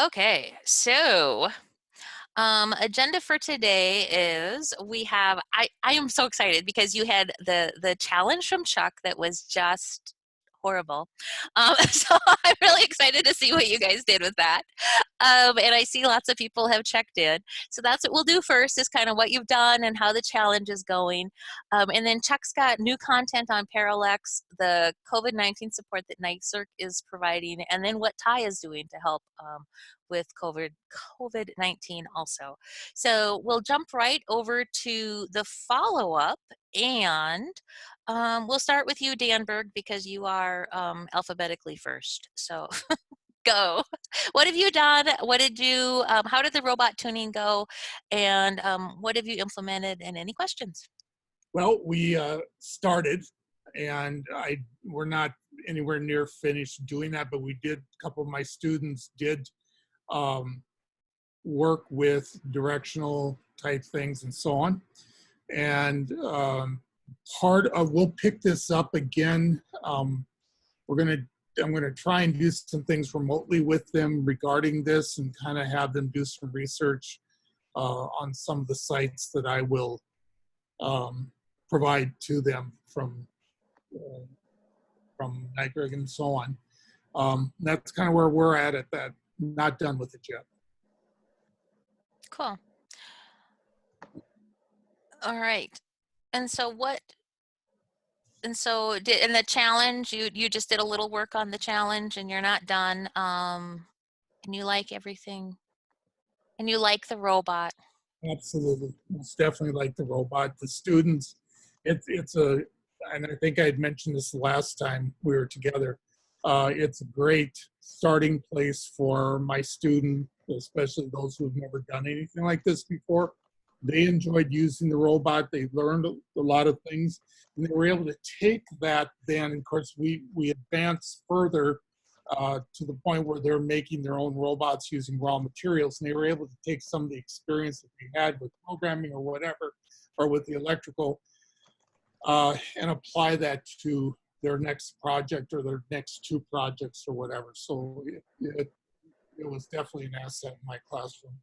Okay, so agenda for today is we have, I am so excited because you had the challenge from Chuck that was just horrible. So I'm really excited to see what you guys did with that. And I see lots of people have checked in. So that's what we'll do first is kind of what you've done and how the challenge is going. And then Chuck's got new content on Parallax, the COVID-19 support that NYSERC is providing, and then what Ty is doing to help with COVID-19 also. So we'll jump right over to the follow-up, and we'll start with you, Danberg, because you are alphabetically first. So go. What have you done? What did you, how did the robot tuning go? And what have you implemented, and any questions? Well, we started, and we're not anywhere near finished doing that, but we did, a couple of my students did work with directional type things and so on. And we'll pick this up again. I'm gonna try and do some things remotely with them regarding this and kind of have them do some research on some of the sites that I will provide to them from NYSERC and so on. That's kind of where we're at that. Not done with it yet. Cool. All right. And so in the challenge, you just did a little work on the challenge and you're not done. And you like everything. And you like the robot. Absolutely. It's definitely like the robot. The students, and I think I had mentioned this last time we were together, it's a great starting place for my student, especially those who have never done anything like this before. They enjoyed using the robot. They learned a lot of things, and they were able to take that then. Of course, we advanced further to the point where they're making their own robots using raw materials, and they were able to take some of the experience that they had with programming or whatever, or with the electrical, and apply that to their next project or their next two projects or whatever. So it was definitely an asset in my classroom.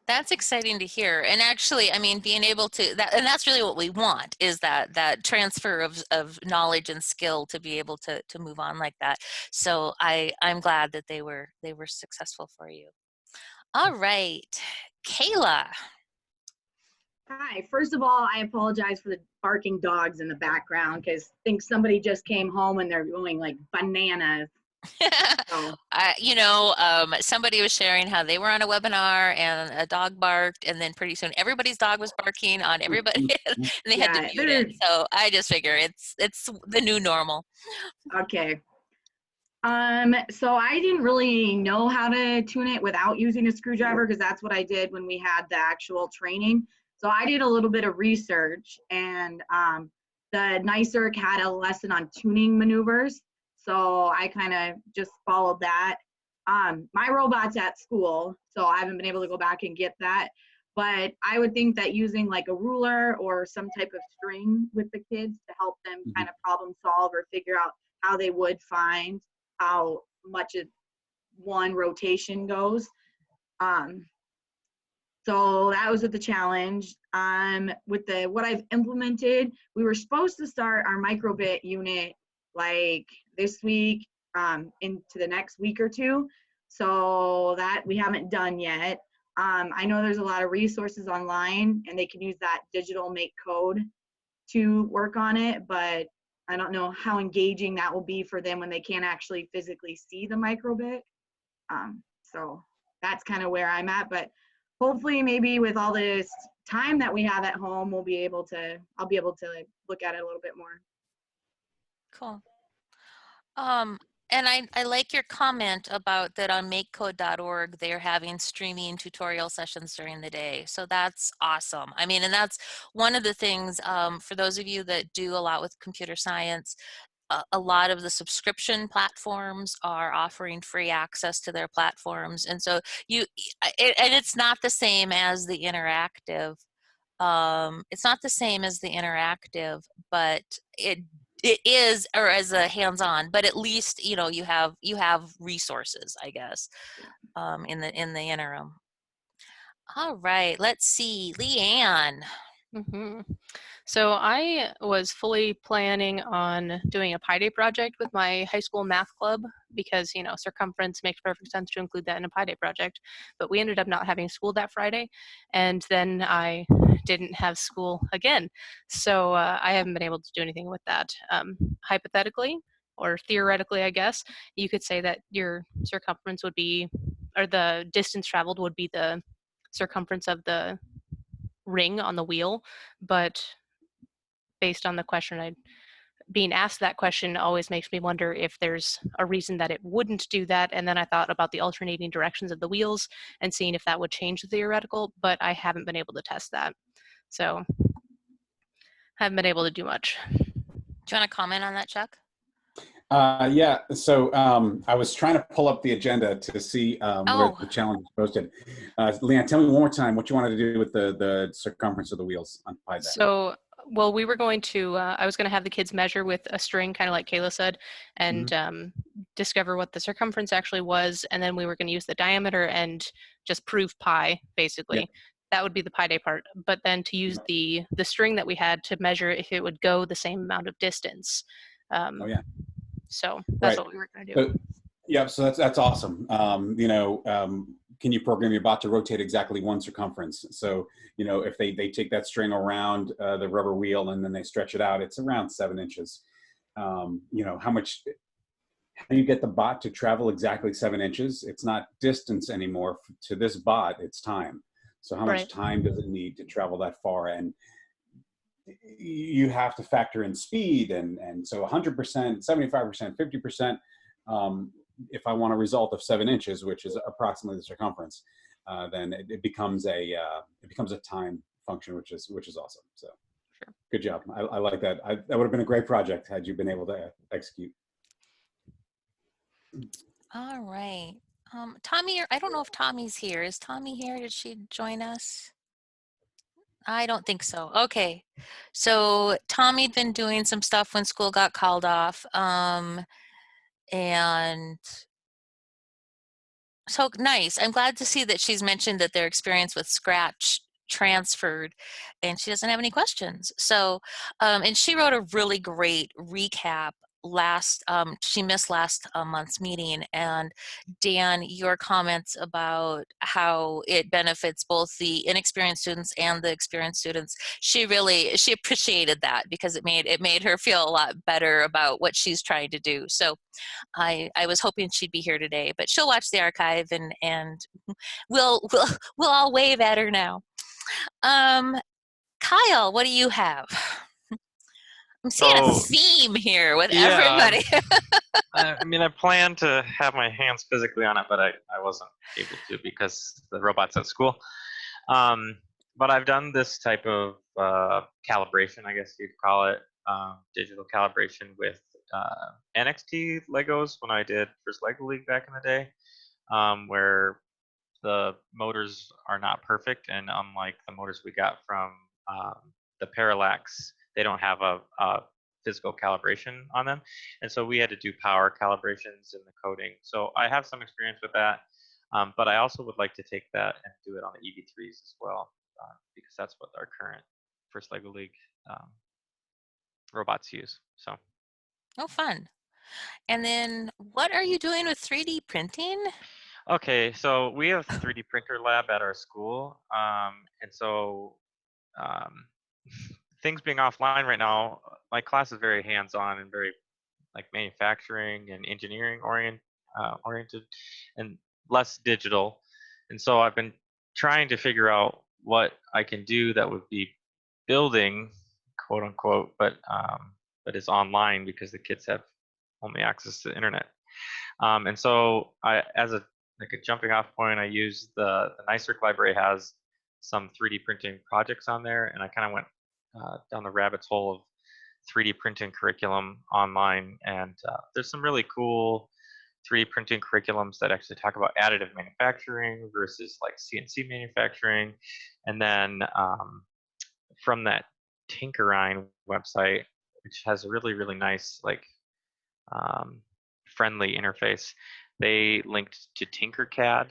That's exciting to hear. And actually, I mean, being able to, and that's really what we want, is that transfer of knowledge and skill to be able to move on like that. So I'm glad that they were successful for you. All right, Kayla. Hi, first of all, I apologize for the barking dogs in the background because I think somebody just came home and they're going like bananas. So. Somebody was sharing how they were on a webinar and a dog barked, and then pretty soon everybody's dog was barking on everybody, and they had to mute it. So I just figure it's the new normal. Okay. So I didn't really know how to tune it without using a screwdriver because that's what I did when we had the actual training. So I did a little bit of research, and the NYSERC had a lesson on tuning maneuvers. So I kind of just followed that. My robot's at school, so I haven't been able to go back and get that. But I would think that using like a ruler or some type of string with the kids to help them kind of problem solve or figure out how they would find how much one rotation goes. So that was with the challenge. With what I've implemented, we were supposed to start our microbit unit like this week into the next week or two. So that we haven't done yet. I know there's a lot of resources online and they can use that digital make code to work on it, but I don't know how engaging that will be for them when they can't actually physically see the microbit. So that's kind of where I'm at, but hopefully maybe with all this time that we have at home, I'll be able to look at it a little bit more. Cool. And I like your comment about that on makecode.org, they're having streaming tutorial sessions during the day. So that's awesome. I mean, and that's one of the things for those of you that do a lot with computer science, a lot of the subscription platforms are offering free access to their platforms. And so and it's not the same as the interactive. It's not the same as the interactive, but it is, or as a hands-on, but at least, you know, you have resources, I guess, in the interim. All right, let's see, Leanne. Mm-hmm. So I was fully planning on doing a Pi Day project with my high school math club because, you know, circumference makes perfect sense to include that in a Pi Day project. But we ended up not having school that Friday, and then I didn't have school again. So I haven't been able to do anything with that. Hypothetically, or theoretically, I guess, you could say that your circumference would be, or the distance traveled would be the circumference of the ring on the wheel, but based on the question, being asked that question always makes me wonder if there's a reason that it wouldn't do that. And then I thought about the alternating directions of the wheels and seeing if that would change the theoretical, but I haven't been able to test that. So haven't been able to do much. Do you want to comment on that, Chuck? Yeah, so I was trying to pull up the agenda to see where the challenge is posted. Leanne, tell me one more time what you wanted to do with the circumference of the wheels on Pi Day. So, well, we were going to, I was going to have the kids measure with a string, kind of like Kayla said, and discover what the circumference actually was, and then we were going to use the diameter and just prove pi, basically. Yep. That would be the Pi Day part, but then to use the string that we had to measure if it would go the same amount of distance. Oh yeah. So that's what we were going to do. Yeah, so that's awesome. You know, can you program your bot to rotate exactly one circumference? So, you know, if they take that string around the rubber wheel and then they stretch it out, it's around 7 inches. You know, how do you get the bot to travel exactly 7 inches? It's not distance anymore. To this bot, it's time. So how much time does it need to travel that far? And you have to factor in speed, and so 100%, 75%, 50%. If I want a result of 7 inches, which is approximately the circumference, then it becomes a time function, which is awesome. So, good job. I like that. That would have been a great project had you been able to execute. All right, Tommy. I don't know if Tommy's here. Is Tommy here? Did she join us? I don't think so. Okay, so Tommy'd been doing some stuff when school got called off, and so nice. I'm glad to see that she's mentioned that their experience with Scratch transferred and she doesn't have any questions. So, and she wrote a really great recap she missed last month's meeting. And Dan, your comments about how it benefits both the inexperienced students and the experienced students, she appreciated that because it made her feel a lot better about what she's trying to do. So I was hoping she'd be here today, but she'll watch the archive and we'll all wave at her now. Kyle, what do you have? I'm seeing a theme here with everybody. I mean, I plan to have my hands physically on it, but I wasn't able to because the robot's at school. But I've done this type of calibration, I guess you'd call it, digital calibration with NXT Legos when I did First Lego League back in the day, where the motors are not perfect, and unlike the motors we got from the Parallax, they don't have a physical calibration on them, and so we had to do power calibrations in the coding. So I have some experience with that, but I also would like to take that and do it on the EV3s as well, because that's what our current First Lego League robots use. So. Oh, fun. And then what are you doing with 3D printing? Okay, so we have a 3D printer lab at our school, and so things being offline right now, my class is very hands-on and very like manufacturing and engineering oriented and less digital. And so I've been trying to figure out what I can do that would be building, quote unquote, but is online because the kids have only access to the internet. And so as a jumping off point, I use the NYSERC library has some 3D printing projects on there, and I kind of went down the rabbit hole of 3D printing curriculum online, and there's some really cool 3D printing curriculums that actually talk about additive manufacturing versus like CNC manufacturing. And then from that Tinkerine website, which has a really, really nice, like, friendly interface. They linked to Tinkercad,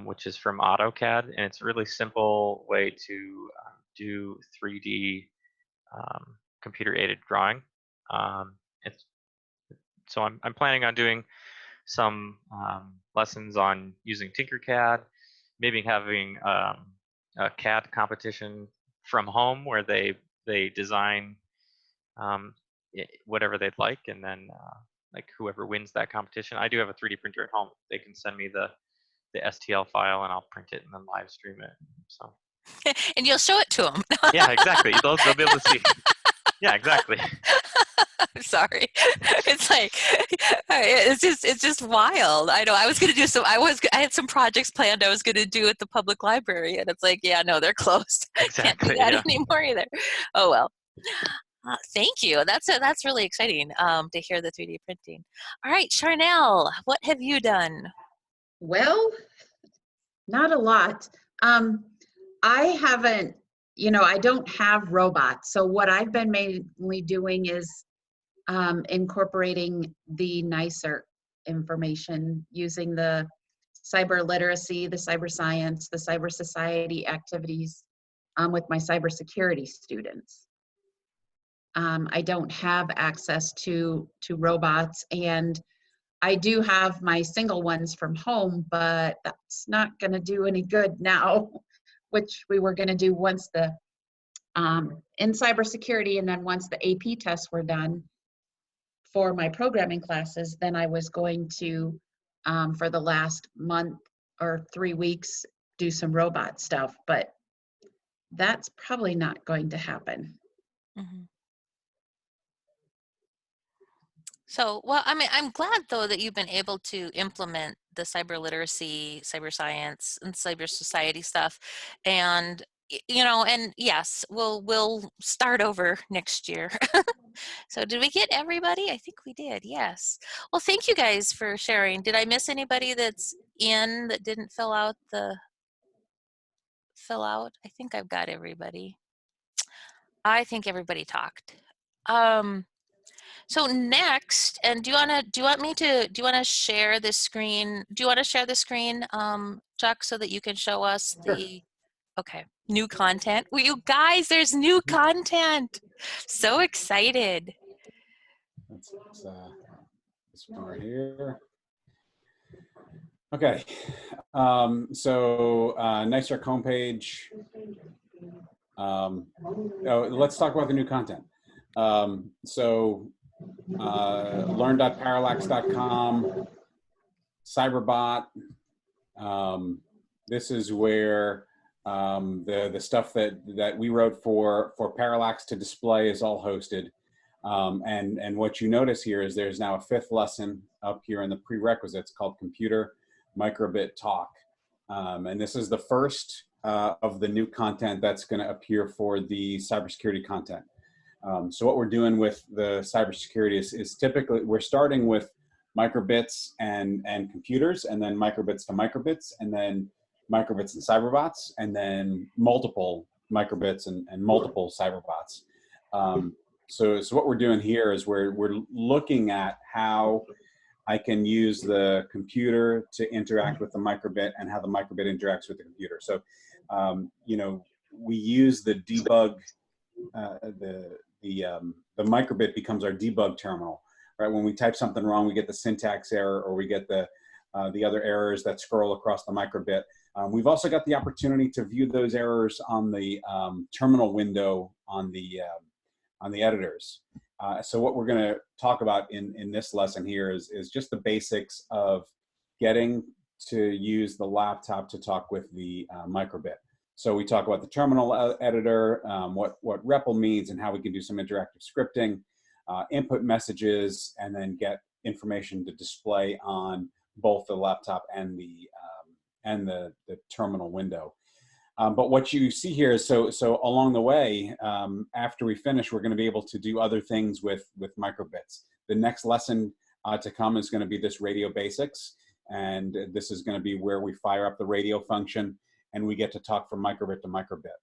which is from AutoCAD, and it's a really simple way to do 3D computer-aided drawing. It's, so I'm planning on doing some lessons on using Tinkercad, maybe having a CAD competition from home where they design whatever they'd like, and then like whoever wins that competition. I do have a 3D printer at home. They can send me the STL file and I'll print it and then live stream it. So And you'll show it to them. yeah, exactly. They'll be able to see. Yeah, exactly. I'm sorry. It's like it's just wild. I know I was gonna do some. I had some projects planned I was gonna do at the public library, and it's like, yeah, no, they're closed. Can't do Exactly. that Yeah. anymore either. Oh well. Thank you. That's really exciting to hear the 3D printing. All right, Charnel, what have you done? Well, not a lot. I haven't, I don't have robots. So what I've been mainly doing is incorporating the nicer information using the cyber literacy, the cyber science, the cyber society activities with my cybersecurity students. I don't have access to robots, and I do have my single ones from home, but that's not going to do any good now, which we were going to do once the in cybersecurity, and then once the AP tests were done for my programming classes, then I was going to, for the last month or 3 weeks, do some robot stuff, but that's probably not going to happen. Mm-hmm. So, well, I mean, I'm glad though that you've been able to implement the cyber literacy, cyber science, and cyber society stuff, and and yes, we'll start over next year. So, did we get everybody? I think we did. Yes. Well, thank you guys for sharing. Did I miss anybody that's in that didn't fill out? I think I've got everybody. I think everybody talked. So next, and do you want to share the screen? Do you want to share the screen, Chuck, so that you can show us the, okay, new content? Well, you guys, there's new content. So excited. That's this one right here. Okay, so NYSERC homepage. Let's talk about the new content. Learn.parallax.com, Cyberbot. This is where the stuff that we wrote for Parallax to display is all hosted. And what you notice here is there's now a 5th lesson up here in the prerequisites called Computer Microbit Talk. And this is the first of the new content that's going to appear for the cybersecurity content. So what we're doing with the cybersecurity is typically we're starting with microbits and computers, and then microbits to microbits, and then microbits and cyberbots, and then multiple microbits and multiple cyberbots. So what we're doing here is we're looking at how I can use the computer to interact with the microbit and how the microbit interacts with the computer. So, we use the debug, the microbit becomes our debug terminal, right? When we type something wrong, we get the syntax error, or we get the other errors that scroll across the microbit. We've also got the opportunity to view those errors on the terminal window on the editors. So what we're going to talk about in this lesson here is just the basics of getting to use the laptop to talk with the microbit. So we talk about the terminal editor, what REPL means, and how we can do some interactive scripting, input messages, and then get information to display on both the laptop and the terminal window. But what you see here is so along the way, after we finish, we're going to be able to do other things with microbits. The next lesson to come is going to be this radio basics, and this is going to be where we fire up the radio function and we get to talk from microbit to microbit.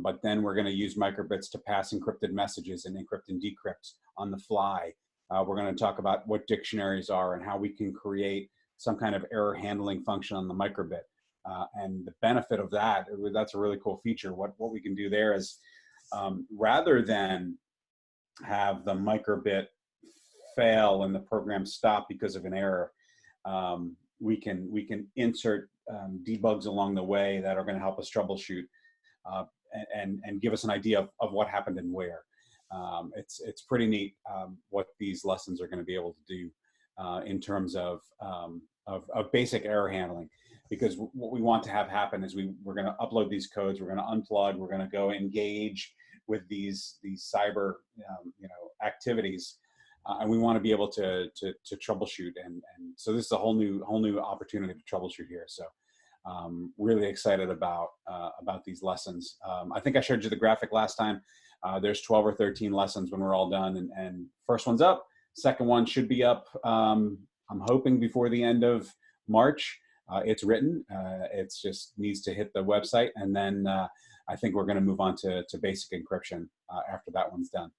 but then we're going to use microbits to pass encrypted messages and encrypt and decrypt on the fly. We're going to talk about what dictionaries are and how we can create some kind of error handling function on the microbit. And the benefit of that, that's a really cool feature. What we can do there is, rather than have the microbit fail and the program stop because of an error, we can insert debugs along the way that are going to help us troubleshoot and give us an idea of what happened and where. It's pretty neat what these lessons are going to be able to do in terms of basic error handling. Because what we want to have happen is we're going to upload these codes, we're going to unplug, we're going to go engage with these cyber activities, and we want to be able to troubleshoot. And so this is a whole new opportunity to troubleshoot here. So really excited about these lessons. I think I showed you the graphic last time. There's 12 or 13 lessons when we're all done, and first one's up. Second one should be up, I'm hoping before the end of March. It's written. It just needs to hit the website, and then I think we're going to move on to basic encryption after that one's done.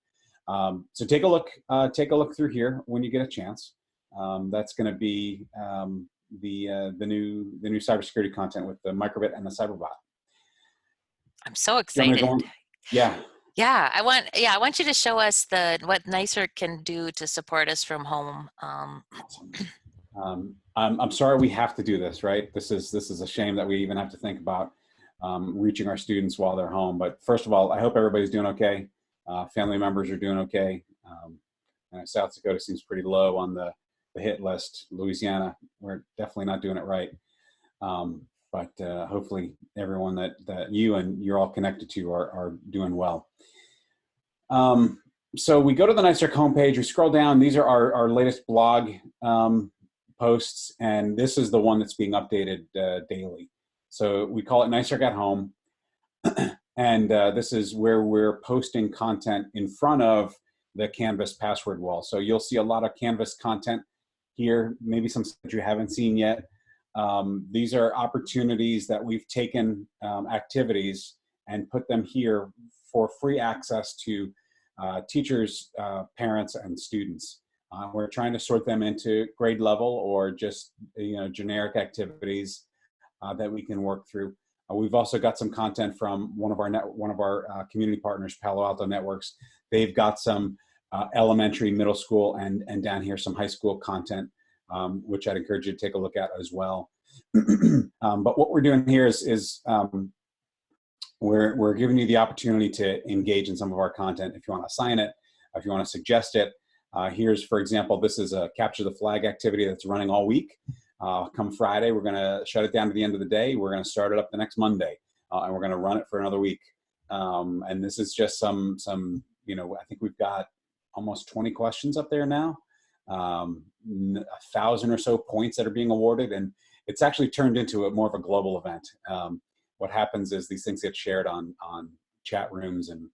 So take a look through here when you get a chance. That's going to be the new cybersecurity content with the microbit and the Cyberbot. I'm so excited. Yeah. Yeah, I want you to show us what NYSERC can do to support us from home. I'm sorry we have to do this, right? This is a shame that we even have to think about reaching our students while they're home. But first of all, I hope everybody's doing okay. Family members are doing okay. And South Dakota seems pretty low on the hit list. Louisiana, we're definitely not doing it right. But hopefully everyone that you and you're all connected to are doing well. So we go to the NYSERC homepage, we scroll down. These are our latest blog posts, and this is the one that's being updated daily. So we call it NYSERC at Home. And this is where we're posting content in front of the Canvas password wall. So you'll see a lot of Canvas content here, maybe some that you haven't seen yet. These are opportunities that we've taken activities and put them here for free access to teachers, parents, and students. We're trying to sort them into grade level or just generic activities that we can work through. We've also got some content from one of our community partners, Palo Alto Networks. They've got some elementary, middle school, and down here some high school content, which I'd encourage you to take a look at as well. But what we're doing here is we're giving you the opportunity to engage in some of our content. If you want to assign it, if you want to suggest it. Here's, for example, this is a capture the flag activity that's running all week. Come Friday, we're going to shut it down to the end of the day. We're going to start it up the next Monday, and we're going to run it for another week. And this is just some I think we've got almost 20 questions up there now, 1,000 or so points that are being awarded, and it's actually turned into more of a global event. What happens is these things get shared on chat rooms, and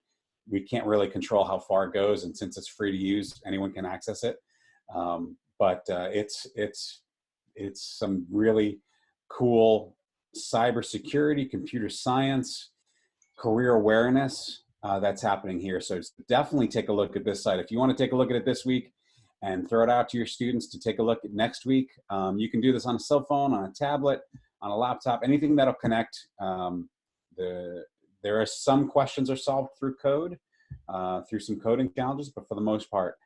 we can't really control how far it goes. And since it's free to use, anyone can access it. But it's some really cool cybersecurity, computer science, career awareness that's happening here. So definitely take a look at this site. If you want to take a look at it this week and throw it out to your students to take a look at next week, you can do this on a cell phone, on a tablet, on a laptop, anything that'll connect. There are some questions are solved through code, through some coding challenges, but for the most part,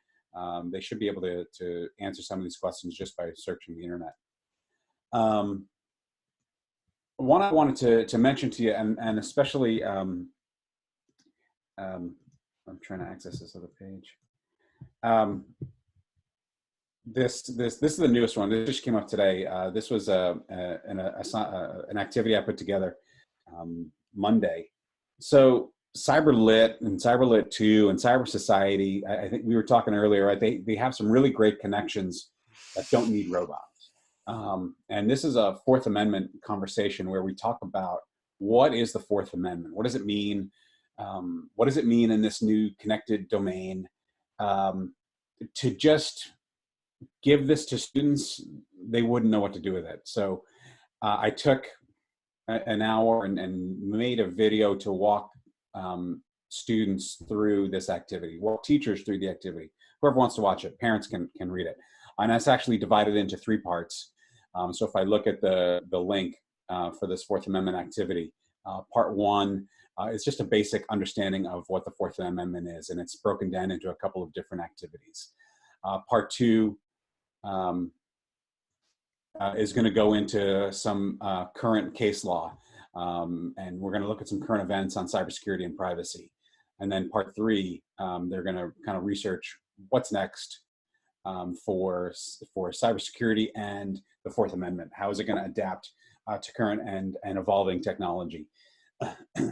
they should be able to answer some of these questions just by searching the internet. One I wanted to mention to you, and especially, I'm trying to access this other page. This is the newest one. This just came up today. This was an activity I put together Monday. So Cyberlit and Cyberlit 2 and Cyber Society, I think we were talking earlier, right? They have some really great connections that don't need robots. And this is a Fourth Amendment conversation where we talk about what is the Fourth Amendment? What does it mean? What does it mean in this new connected domain? To just give this to students, they wouldn't know what to do with it. So I took an hour and made a video to walk students through this activity, walk teachers through the activity. Whoever wants to watch it, parents can read it. And that's actually divided into 3 parts. So if I look at the link for this Fourth Amendment activity, part 1 is just a basic understanding of what the Fourth Amendment is, and it's broken down into a couple of different activities. Part 2 is going to go into some current case law, and we're going to look at some current events on cybersecurity and privacy. And then part 3, they're going to kind of research what's next for cybersecurity and the Fourth Amendment. How is it going to adapt to current and evolving technology?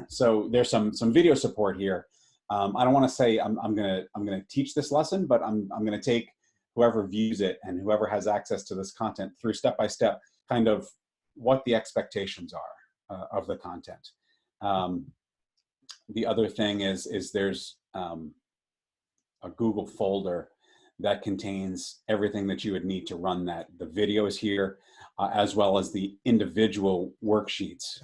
So there's some video support here. I don't want to say I'm going to teach this lesson, but I'm going to take whoever views it and whoever has access to this content through step by step, kind of what the expectations are of the content. The other thing is there's a Google folder that contains everything that you would need to run that. The video is here, as well as the individual worksheets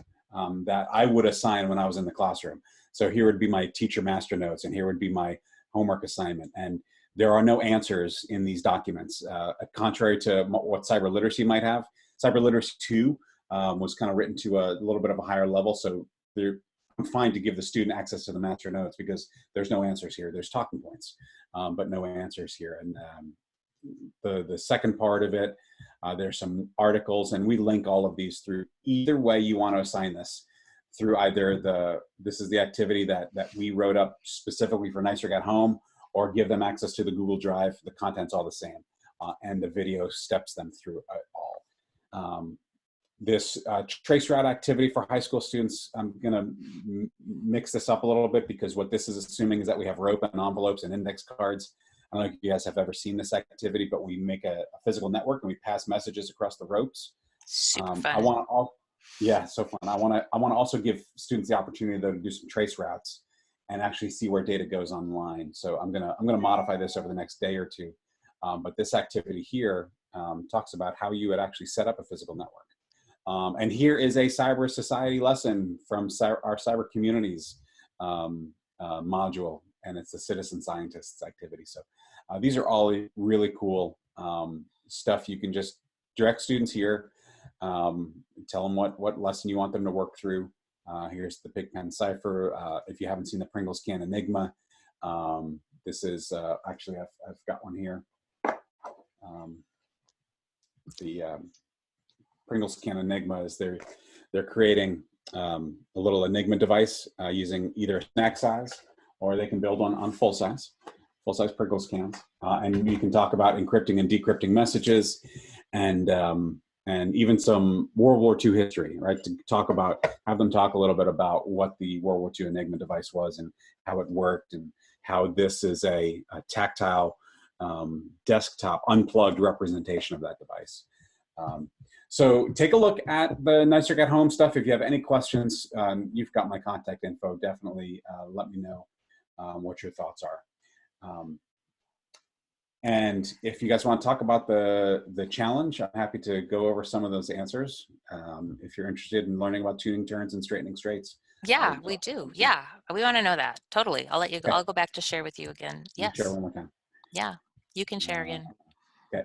that I would assign when I was in the classroom. So here would be my teacher master notes, and here would be my homework assignment. And there are no answers in these documents. Contrary to what cyber literacy might have, cyber literacy 2 was kind of written to a little bit of a higher level. So I'm fine to give the student access to the master notes because there's no answers here. There's talking points, but no answers here. And the second part of it, there's some articles, and we link all of these through either way you want to assign this, through either this is the activity that we wrote up specifically for NYSERC at home, or give them access to the Google Drive. The content's all the same, and the video steps them through it all. This traceroute activity for high school students, I'm gonna mix this up a little bit because what this is assuming is that we have rope and envelopes and index cards. I don't know if you guys have ever seen this activity, but we make a physical network and we pass messages across the ropes. Super fun. I want to yeah, so fun. I want to also give students the opportunity though to do some trace routes and actually see where data goes online. So I'm gonna modify this over the next day or two. But this activity here talks about how you would actually set up a physical network. And here is a cyber society lesson from our cyber communities module, and it's the citizen scientists activity. So these are all really cool stuff. You can just direct students here, tell them what lesson you want them to work through. Here's the Pigpen Cipher. If you haven't seen the Pringles Can Enigma, this is actually I've got one here. The Pringles Can Enigma is they're creating a little Enigma device using either snack size, or they can build one on full size Pringles cans, and you can talk about encrypting and decrypting messages, and even some World War II history, right? To have them talk a little bit about what the World War II Enigma device was and how it worked, and how this is a tactile desktop unplugged representation of that device. So take a look at the NYSERC at Home stuff. If you have any questions, you've got my contact info. Definitely let me know what your thoughts are. And if you guys want to talk about the challenge, I'm happy to go over some of those answers. If you're interested in learning about tuning turns and straightening straights. Yeah, we do. Yeah, we want to know that. Totally. I'll let you go. Okay. I'll go back to share with you again. Yes. Share one more time. Yeah, you can share again. Okay.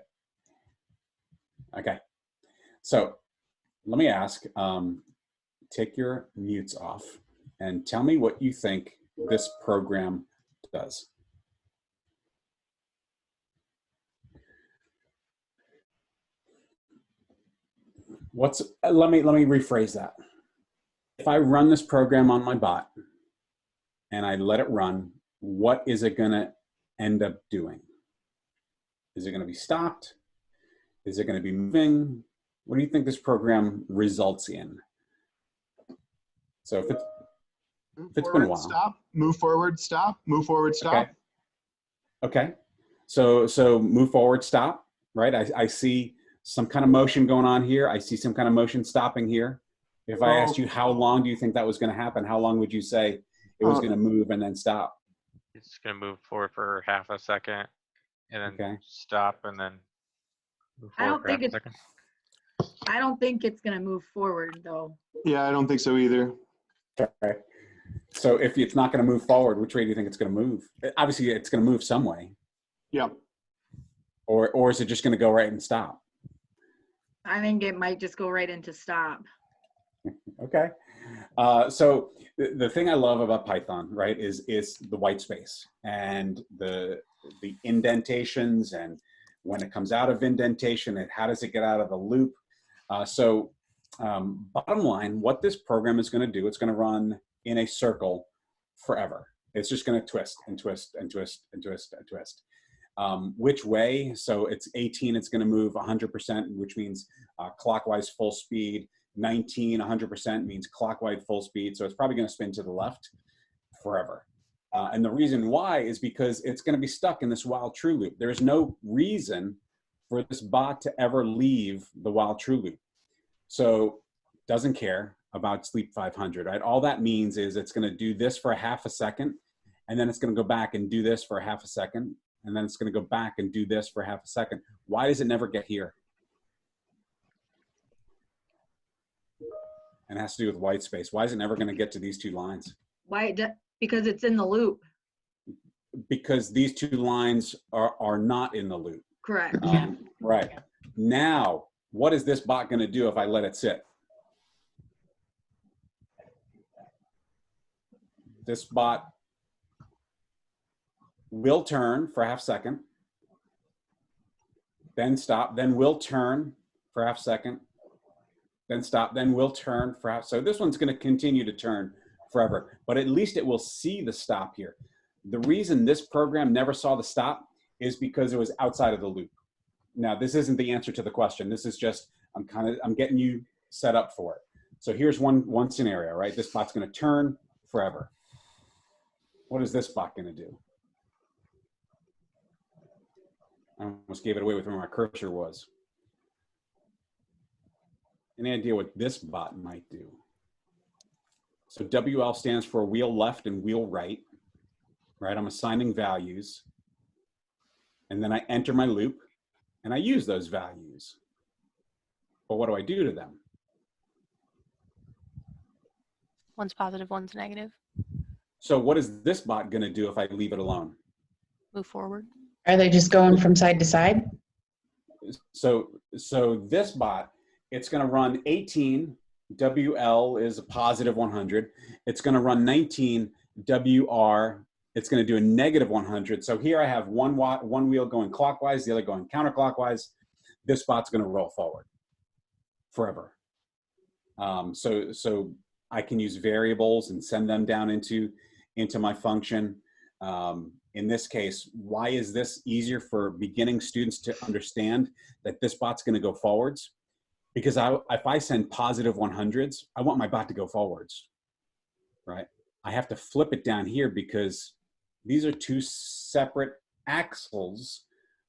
Okay. So let me ask, take your mutes off and tell me what you think this program does. Let me rephrase that. If I run this program on my bot and I let it run, what is it gonna end up doing? Is it gonna be stopped? Is it gonna be moving? What do you think this program results in? So if it's been a while. Stop, move forward, stop, move forward, stop. Okay. So move forward, stop, right? I see some kind of motion going on here. I see some kind of motion stopping here. If I asked you how long do you think that was going to happen, how long would you say it was going to move and then stop? It's going to move forward for half a second and then stop and then move forward for half a second. I don't think it's going to move forward though. Yeah, I don't think so either. Okay. So if it's not going to move forward, which way do you think it's going to move? Obviously, it's going to move some way. Yeah. Or is it just going to go right and stop? I think it might just go right into stop. Okay. So the thing I love about Python, right, is the white space and the indentations, and when it comes out of indentation, and how does it get out of the loop? Bottom line, what this program is going to do, it's going to run in a circle forever. It's just going to twist and twist and twist and twist and twist. Which way? So it's 18, it's going to move 100%, which means clockwise full speed. 19, 100% means clockwise full speed. So it's probably going to spin to the left forever. And the reason why is because it's going to be stuck in this while true loop. There's no reason for this bot to ever leave the while true loop. So doesn't care about sleep 500, right? All that means is it's going to do this for a half a second, and then it's going to go back and do this for a half a second, and then it's going to go back and do this for half a second. Why does it never get here? And it has to do with white space. Why is it never going to get to these two lines? Because it's in the loop. Because these two lines are not in the loop. Correct. Right. Now, what is this bot going to do if I let it sit? This bot will turn for a half second, then stop, then will turn for a half second, then stop, then will turn for half. So this one's going to continue to turn forever, but at least it will see the stop here. The reason this program never saw the stop is because it was outside of the loop. Now, this isn't the answer to the question. This is just, I'm getting you set up for it. So here's one scenario, right? This bot's going to turn forever. What is this bot going to do? I almost gave it away with where my cursor was. Any idea what this bot might do? So WL stands for wheel left and wheel right, right? I'm assigning values, and then I enter my loop, and I use those values. But what do I do to them? One's positive, one's negative. So what is this bot going to do if I leave it alone? Move forward. Are they just going from side to side? So this bot, it's going to run 18, WL is a positive 100. It's going to run 19, WR, it's going to do a negative 100. So here I have one wheel going clockwise, the other going counterclockwise. This bot's going to roll forward forever. So I can use variables and send them down into my function. In this case, why is this easier for beginning students to understand that this bot's going to go forwards? Because if I send positive 100s, I want my bot to go forwards, right? I have to flip it down here because these are two separate axles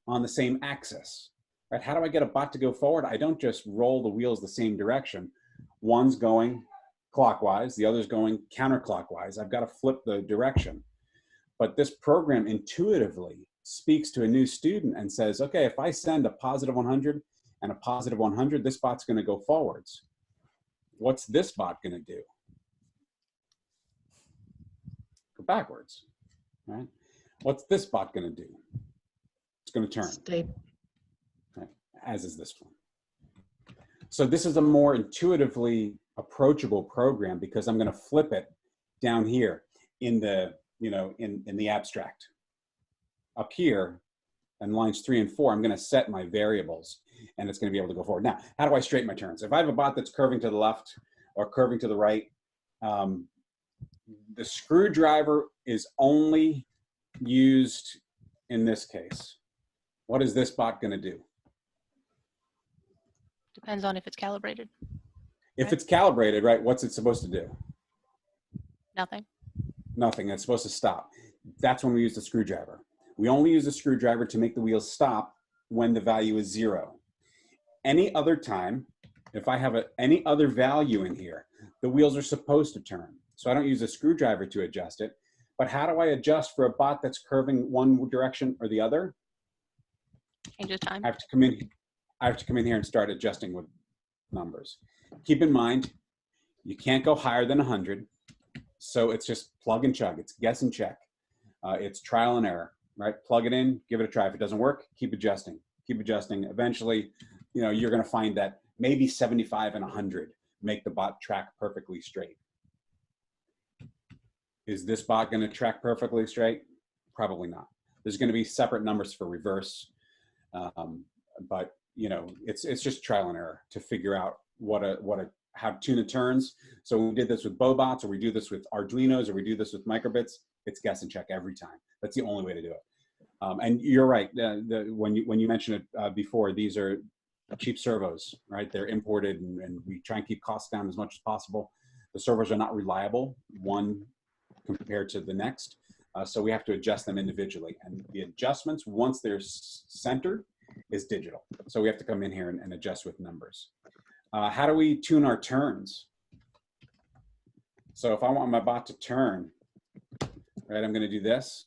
on the same axis, right? How do I get a bot to go forward? I don't just roll the wheels the same direction. One's going clockwise, the other's going counterclockwise. I've got to flip the direction. But this program intuitively speaks to a new student and says, okay, if I send a positive 100 and a positive 100, this bot's going to go forwards. What's this bot going to do? Go backwards, right? What's this bot going to do? It's going to turn. Stay. Right? As is this one. So this is a more intuitively approachable program because I'm going to flip it down here in the, in the abstract. Up here, in lines 3 and 4, I'm going to set my variables, and it's going to be able to go forward. Now, how do I straighten my turns? If I have a bot that's curving to the left or curving to the right, the screwdriver is only used in this case. What is this bot going to do? Depends on if it's calibrated. If it's calibrated, right, what's it supposed to do? Nothing. Nothing. It's supposed to stop. That's when we use the screwdriver. We only use the screwdriver to make the wheels stop when the value is 0. Any other time, if I have any other value in here, the wheels are supposed to turn. So I don't use a screwdriver to adjust it. But how do I adjust for a bot that's curving one direction or the other? Changes time. I have to come in here and start adjusting with numbers. Keep in mind, you can't go higher than 100. So it's just plug and chug. It's guess and check. It's trial and error, right? Plug it in, give it a try. If it doesn't work, keep adjusting. Keep adjusting. Eventually, you're going to find that maybe 75 and 100 make the bot track perfectly straight. Is this bot going to track perfectly straight? Probably not. There's going to be separate numbers for reverse, but it's just trial and error to figure out how to tune the turns. So we did this with Bobots, or we do this with Arduinos, or we do this with microbits. It's guess and check every time. That's the only way to do it. And you're right. When you mentioned it before, these are cheap servos, right? They're imported, and we try and keep costs down as much as possible. The servers are not reliable, one compared to the next. So we have to adjust them individually. And the adjustments, once they're centered, is digital. So we have to come in here and adjust with numbers. How do we tune our turns? So if I want my bot to turn, right, I'm going to do this.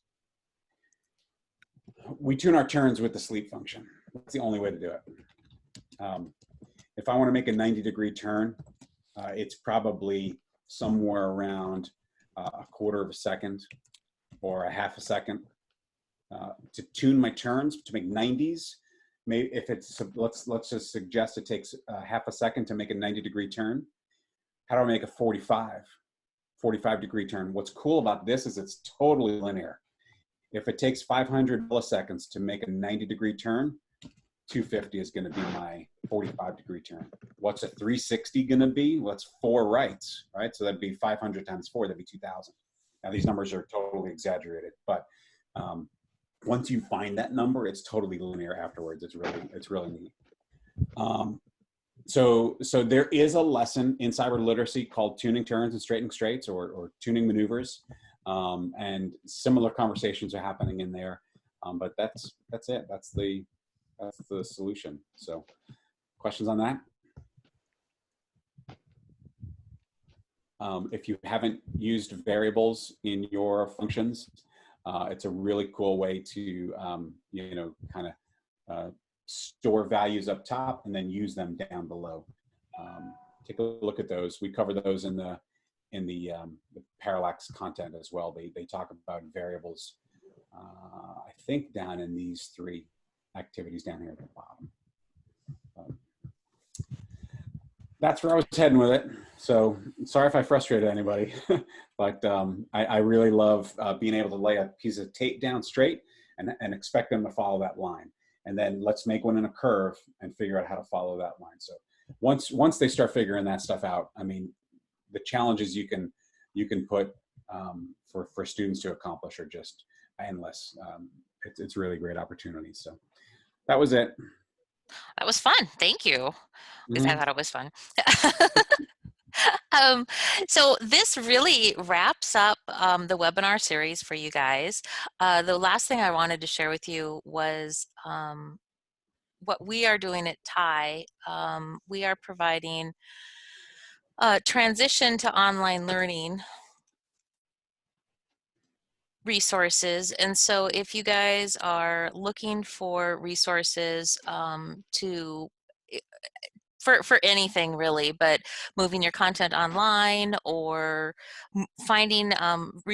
We tune our turns with the sleep function. That's the only way to do it. If I want to make a 90-degree turn, it's probably somewhere around a quarter of a second or a half a second. To tune my turns to make 90s, maybe if it's, let's just suggest it takes half a second to make a 90-degree turn. How do I make a 45-degree turn? What's cool about this is it's totally linear. If it takes 500 milliseconds to make a 90-degree turn, 250 is going to be my 45-degree turn. What's a 360 going to be? Well, that's 4 rights, right? So that'd be 500 times 4, that'd be 2,000. Now these numbers are totally exaggerated, but once you find that number, it's totally linear afterwards. It's really neat. So there is a lesson in cyber literacy called tuning turns and straightening straights, or tuning maneuvers, and similar conversations are happening in there. But that's it. That's the solution. So, questions on that? If you haven't used variables in your functions, it's a really cool way to kind of store values up top and then use them down below. Take a look at those. We cover those in the Parallax content as well. They talk about variables. I think down in these 3 activities down here at the bottom. That's where I was heading with it. So sorry if I frustrated anybody, but I really love being able to lay a piece of tape down straight and expect them to follow that line. And then let's make one in a curve and figure out how to follow that line. So once they start figuring that stuff out, I mean, the challenges you can put for students to accomplish are just endless. It's really great opportunity. So that was it. That was fun. Thank you. At least I thought it was fun. So this really wraps up the webinar series for you guys. The last thing I wanted to share with you was what we are doing at TIE. We are providing transition to online learning resources, and so if you guys are looking for resources for anything really, but moving your content online or finding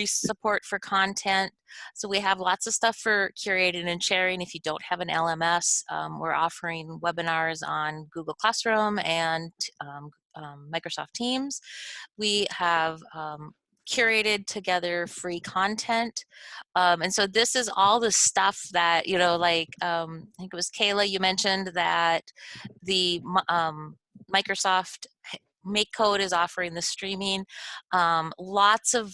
support for content. So we have lots of stuff for curating and sharing. If you don't have an LMS, we're offering webinars on Google Classroom and Microsoft Teams. We have curated together free content. And so this is all the stuff that, like I think it was Kayla, you mentioned that the Microsoft MakeCode is offering the streaming. Lots of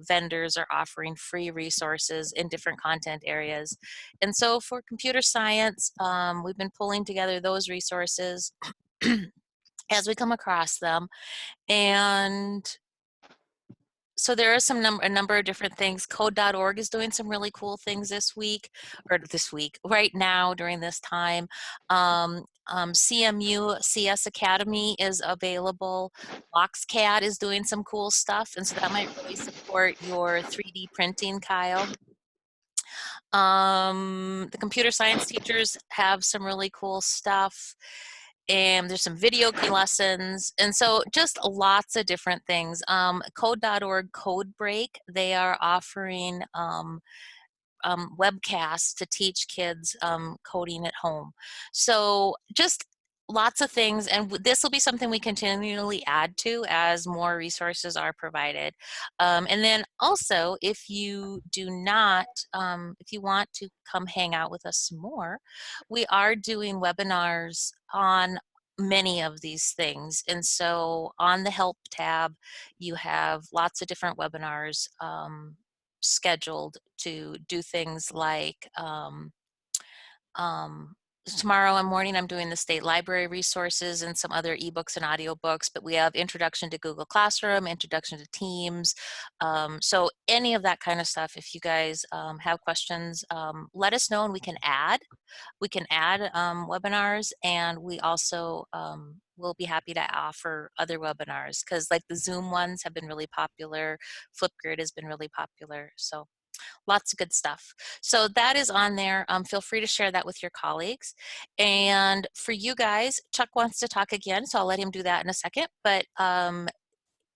vendors are offering free resources in different content areas. And so for computer science, we've been pulling together those resources as we come across them. And so there are a number of different things. Code.org is doing some really cool things right now during this time. CMU CS Academy is available. BoxCAD is doing some cool stuff, and so that might really support your 3D printing, Kyle. The computer science teachers have some really cool stuff. and there's some video lessons, and so just lots of different things. Code.org Code Break, they are offering webcasts to teach kids coding at home. So just lots of things, and this will be something we continually add to as more resources are provided. And then also, if you do not, if you want to come hang out with us some more, we are doing webinars on many of these things. And so on the help tab, you have lots of different webinars scheduled to do things like um, tomorrow morning I'm doing the state library resources and some other ebooks and audiobooks, but we have introduction to Google Classroom, introduction to Teams. So any of that kind of stuff, if you guys have questions, let us know and we can add. We can add webinars, and we also will be happy to offer other webinars, because like the Zoom ones have been really popular. Flipgrid has been really popular. So lots of good stuff. So that is on there. Feel free to share that with your colleagues. And for you guys, Chuck wants to talk again, so I'll let him do that in a second. But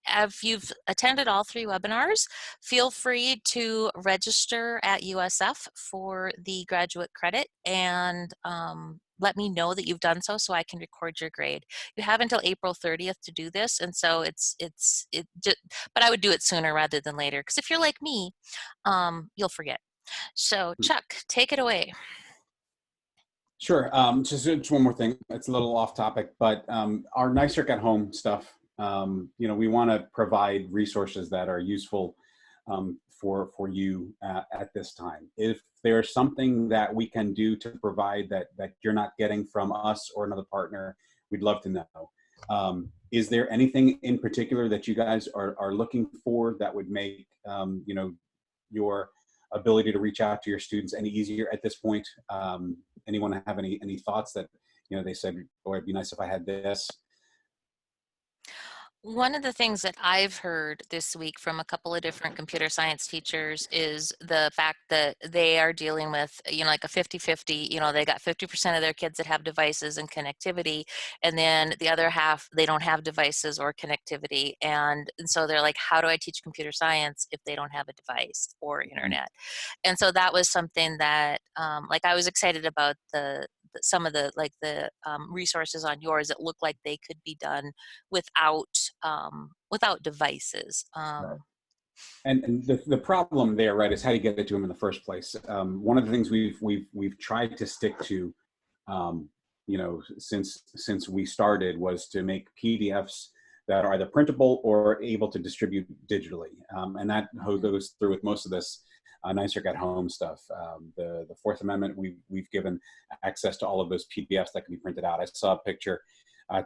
if you've attended all 3 webinars, feel free to register at USF for the graduate credit, and let me know that you've done so I can record your grade. You have until April 30th to do this, and so but I would do it sooner rather than later, because if you're like me, you'll forget. So Chuck, take it away. Sure. Just one more thing. It's a little off topic, but our NYSERC at home stuff, you know, we want to provide resources that are useful for you at this time. If there's something that we can do to provide that you're not getting from us or another partner, we'd love to know. Is there anything in particular that you guys are looking for that would make you know, your ability to reach out to your students any easier at this point? Anyone have any thoughts that, you know, they said, boy, it'd be nice if I had this? One of the things that I've heard this week from a couple of different computer science teachers is the fact that they are dealing with, you know, like a 50-50, you know, they got 50% of their kids that have devices and connectivity, and then the other half, they don't have devices or connectivity. And so they're like, how do I teach computer science if they don't have a device or internet? And so that was something that, like, I was excited about some of the resources on yours that look like they could be done without without devices. Right. And the problem there, right, is how do you get it to them in the first place? One of the things we've tried to stick to, you know, since we started, was to make PDFs that are either printable or able to distribute digitally, and that goes through with most of this NYSERC at home stuff. The Fourth Amendment, we've given access to all of those PDFs that can be printed out. I saw a picture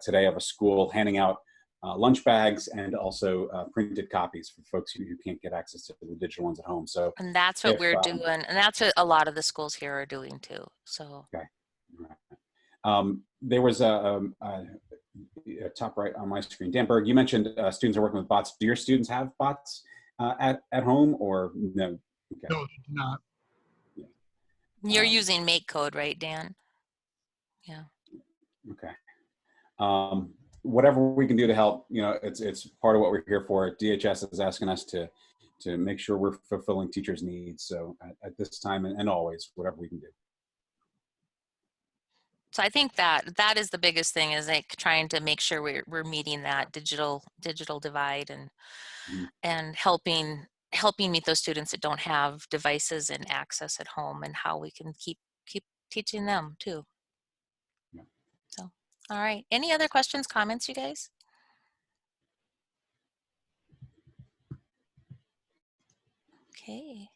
today of a school handing out lunch bags and also printed copies for folks who can't get access to the digital ones at home. So, and that's what we're doing, and that's what a lot of the schools here are doing too. So okay. There was a top right on my screen. Dan Berg, you mentioned students are working with bots. Do your students have bots at home, or no? Okay. No, they do not. Yeah. You're using Make Code, right, Dan? Yeah. Okay. Whatever we can do to help, you know, it's part of what we're here for. DHS is asking us to make sure we're fulfilling teachers' needs. So at this time and always, whatever we can do. So I think that is the biggest thing, is like trying to make sure we're meeting that digital divide, and and helping meet those students that don't have devices and access at home, and how we can keep teaching them too. Yeah. So, all right. Any other questions, comments, you guys? Okay.